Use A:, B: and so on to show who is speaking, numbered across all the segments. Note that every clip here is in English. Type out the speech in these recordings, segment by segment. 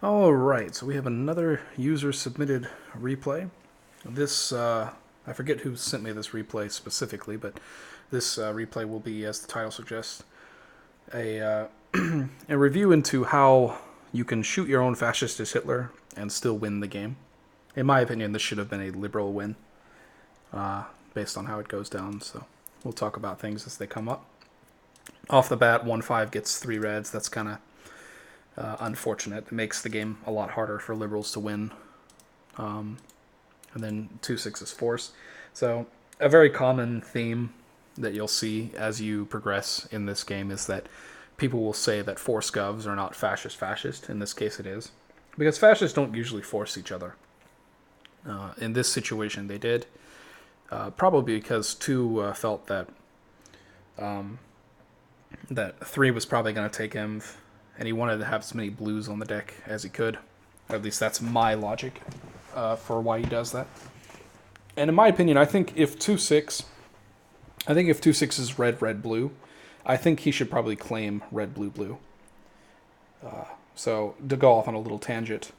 A: Alright, so we have another user-submitted replay. I forget who sent me this replay specifically, but this replay will be, as the title suggests, a, a review into how you can shoot your own fascist as Hitler and still win the game. In my opinion, this should have been a liberal win, based on how it goes down, so we'll talk about things as they come up. Off the bat, 1-5 gets 3 reds. That's kind of unfortunate. It makes the game a lot harder for liberals to win. And then 2-6 is force. So a very common theme that you'll see as you progress in this game is that people will say that force govs are not fascist. In this case it is. Because fascists don't usually force each other. In this situation they did. Probably because 2 felt that that 3 was probably going to take him, and he wanted to have as many blues on the deck as he could. Or at least that's my logic for why he does that. And in my opinion, I think if 2-6 is red, red, blue, I think he should probably claim red, blue, blue. So to go off on a little tangent,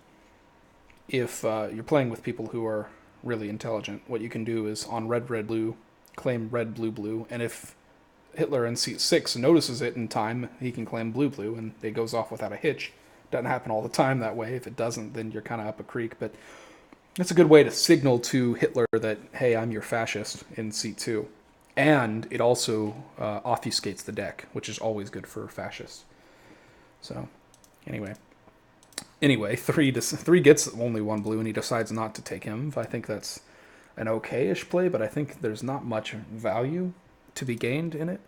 A: if you're playing with people who are really intelligent, what you can do is on red, red, blue, claim red, blue, blue, and if Hitler in seat 6 notices it in time, he can claim blue, blue, and it goes off without a hitch. Doesn't happen all the time that way. If it doesn't, then you're kind of up a creek, but it's a good way to signal to Hitler that, hey, I'm your fascist in seat 2. And it also obfuscates the deck, which is always good for fascists. So, anyway, 3 gets only 1 blue, and he decides not to take him. I think that's an okay-ish play, but I think there's not much value to be gained in it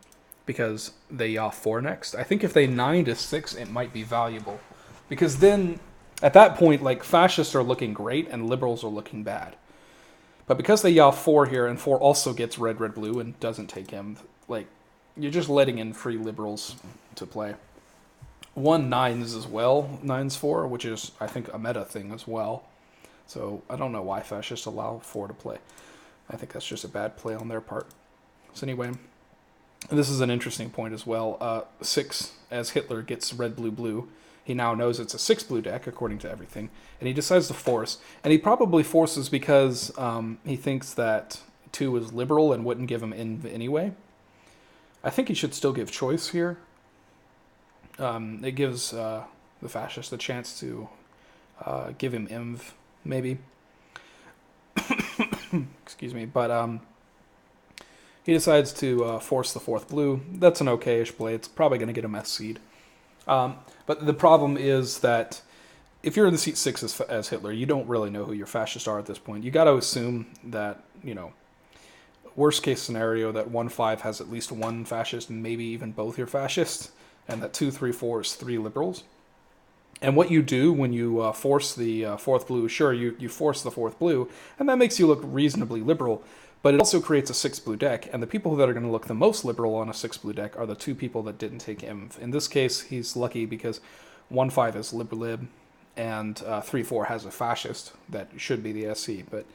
A: because they yaw 4 next. I think if they 9-6, it might be valuable because then at that point, like, fascists are looking great and liberals are looking bad. But because they yaw 4 here and 4 also gets red, red, blue and doesn't take him, like, you're just letting in free liberals to play. 1 9s as well, 9s-4, which is, I think, a meta thing as well. So I don't know why fascists allow 4 to play. I think that's just a bad play on their part. So anyway, this is an interesting point as well. 6, as Hitler gets red, blue, blue, he now knows it's a 6 blue deck, according to everything, and he decides to force. And he probably forces because he thinks that 2 is liberal and wouldn't give him inv anyway. I think he should still give choice here. It gives the fascist the chance to give him inv, maybe. Excuse me, but he decides to force the 4th blue. That's an okay-ish play. It's probably going to get him S seed. But the problem is that if you're in the seat 6 as Hitler, you don't really know who your fascists are at this point. You got to assume that, worst case scenario, that 1-5 has at least 1 fascist and maybe even both your fascists, and that 2-3-4 is 3 liberals. And what you do when you force the 4th blue, sure, you force the 4th blue, and that makes you look reasonably liberal, but it also creates a 6 blue deck, and the people that are going to look the most liberal on a 6 blue deck are the 2 people that didn't take inv. In this case, he's lucky because 1-5 is lib, and 3-4 has a fascist that should be the SC, but...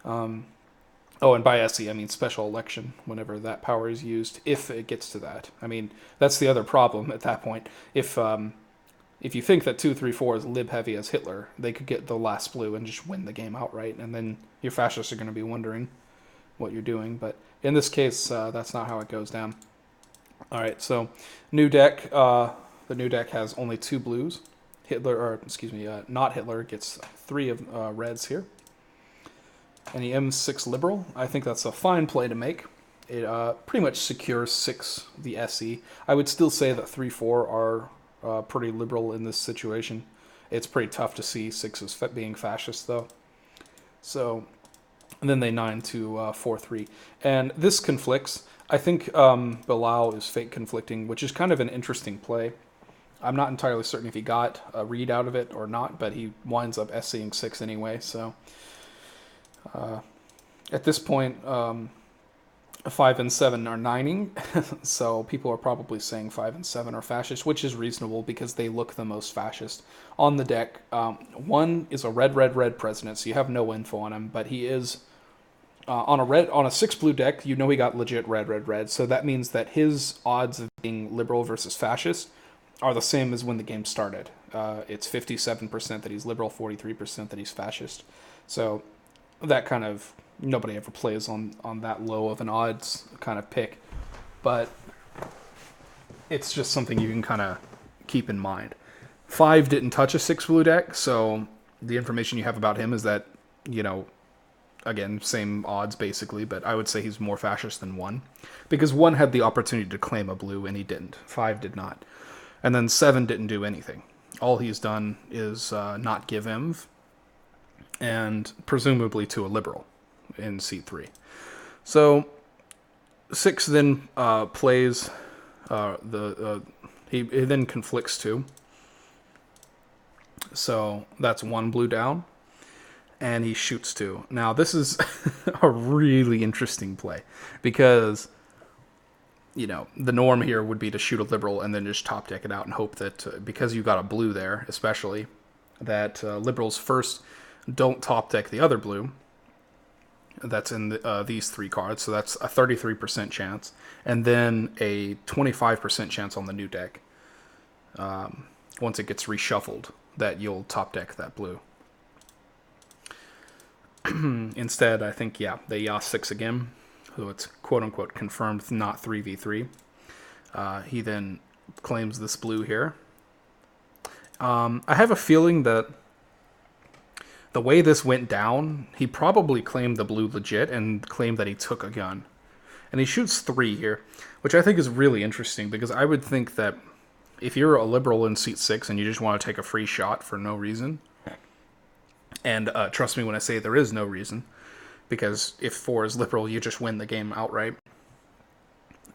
A: and by SC, I mean special election, whenever that power is used, if it gets to that. I mean, that's the other problem at that point. If you think that 2-3-4 is lib-heavy as Hitler, they could get the last blue and just win the game outright, and then your fascists are going to be wondering what you're doing. But in this case, that's not how it goes down. All right, so new deck. The new deck has only 2 blues. Not Hitler gets 3 of reds here. And he M6 liberal. I think that's a fine play to make. It pretty much secures 6 the SE. I would still say that 3-4 are pretty liberal in this situation. It's pretty tough to see 6 as being fascist, though. So, and then they 9-4-3. And this conflicts. I think Bilal is fake conflicting, which is kind of an interesting play. I'm not entirely certain if he got a read out of it or not, but he winds up SCing 6 anyway, so... at this point, 5 and 7 are 9ing, so people are probably saying 5 and 7 are fascist, which is reasonable because they look the most fascist. On the deck, 1 is a red, red, red president, so you have no info on him, but he is on a 6 blue deck. You know he got legit red, red, red, so that means that his odds of being liberal versus fascist are the same as when the game started. It's 57% that he's liberal, 43% that he's fascist. So that kind of nobody ever plays on that low of an odds kind of pick, but it's just something you can kind of keep in mind. 5 didn't touch a 6 blue deck, so the information you have about him is that, you know, again, same odds basically, but I would say he's more fascist than 1. Because 1 had the opportunity to claim a blue and he didn't. 5 did not. And then 7 didn't do anything. All he's done is not give Env, and presumably to a liberal in seat 3. So 6 then plays he then conflicts 2. So that's 1 blue down, and he shoots 2. Now this is a really interesting play because, you know, the norm here would be to shoot a liberal and then just top deck it out and hope that because you got a blue there, especially, that liberals first don't top deck the other blue. That's in these 3 cards, so that's a 33% chance, and then a 25% chance on the new deck. Once it gets reshuffled, that you'll top deck that blue. Instead, I think, yeah, they Yas 6 again, so it's quote-unquote confirmed not 3v3. He then claims this blue here. I have a feeling that the way this went down, he probably claimed the blue legit and claimed that he took a gun. And he shoots 3 here, which I think is really interesting, because I would think that if you're a liberal in seat 6 and you just want to take a free shot for no reason, and trust me when I say there is no reason, because if 4 is liberal, you just win the game outright,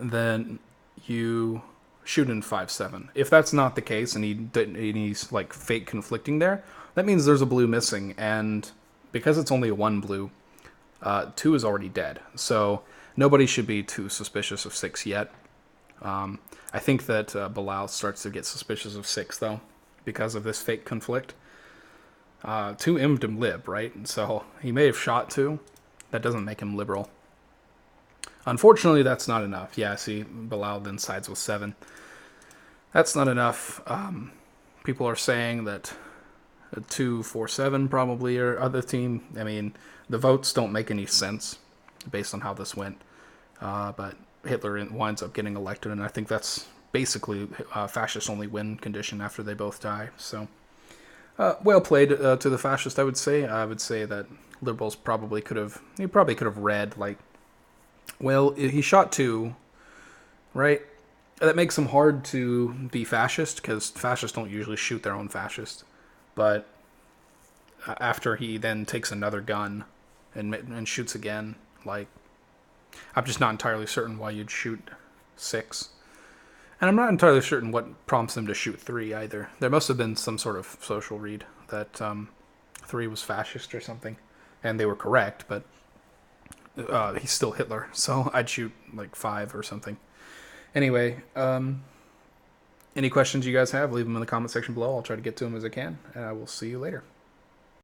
A: then you shoot in 5-7. If that's not the case, and he's like fake conflicting there, that means there's a blue missing, and because it's only 1 blue, 2 is already dead. So nobody should be too suspicious of 6 yet. I think that Bilal starts to get suspicious of 6, though, because of this fake conflict. 2 immed him lib, right? So he may have shot 2. That doesn't make him liberal. Unfortunately, that's not enough. Yeah, see, Bilal then sides with 7. That's not enough. People are saying that 2-4-7 probably or other team. I mean, the votes don't make any sense based on how this went. But Hitler winds up getting elected, and I think that's basically fascist only win condition after they both die. So, well played to the fascist, I would say. I would say that liberals probably could have read, like, well, he shot 2, right? That makes him hard to be fascist, because fascists don't usually shoot their own fascist. But after he then takes another gun and shoots again, like, I'm just not entirely certain why you'd shoot 6. And I'm not entirely certain what prompts him to shoot 3 either. There must have been some sort of social read that 3 was fascist or something. And they were correct, but he's still Hitler, so I'd shoot like 5 or something. Anyway, any questions you guys have, leave them in the comment section below. I'll try to get to them as I can, and I will see you later.